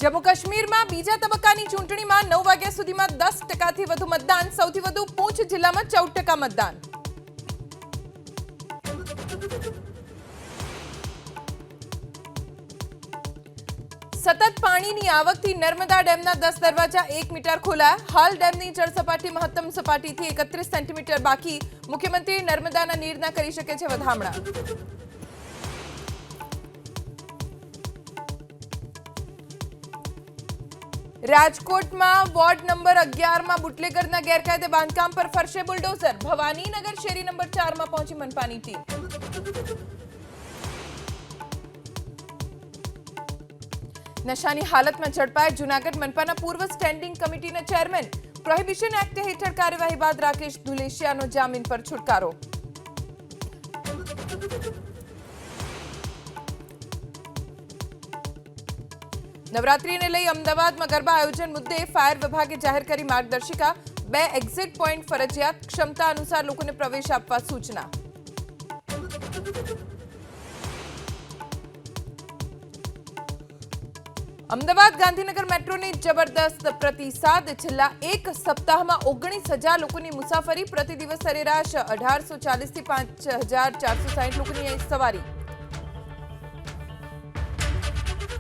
जम्मू काश्मीर में बीजा तबक्कानी चूंटणीमां 9 वाग्या सुधीमां 10% વધુ મતદાન, સૌથી વધુ પૂંછ જિલ્લામાં 14% મતદાન। સતત પાણીની આવકથી નર્મદા ડેમના 10 દરવાજા 1 મીટર ખોલાયા। હાલ ડેમની જળ સપાટી મહત્તમ સપાટીથી 31 સેન્ટીમીટર બાકી। મુખ્યમંત્રી નર્મદાના નીરના કરી શકે છે વધામણા। राजकोट में वॉर्ड नंबर 11 में बुटलेगरना गैरकायदे बांधकाम पर फरशे बुलडोजर। भवानीनगर शेरी नंबर 4 में पहुंची मनपानी टीम। नशानी हालत में झड़पाए जूनागढ़ मनपाना पूर्व standing committee chairman. Prohibition act हेठळ कार्यवाही बाद राकेश धुलेशियानो जामीन पर छुटकारो। नवरात्रि ने लई अमदावाद में गरबा आयोजन मुद्दे फायर विभागे जाहिर करी मार्गदर्शिका। 2 एक्जिट पॉइंट फरजियात, क्षमता अनुसार लोकोने प्रवेश आपवा सूचना। अमदावाद गांधीनगर मेट्रो ने जबरदस्त प्रतिसाद। छेल्ला एक सप्ताह में 19,000 लोकोनी मुसाफरी। प्रति दिवस सरेराश 1840 થી 5460 लोकोनी सवारी।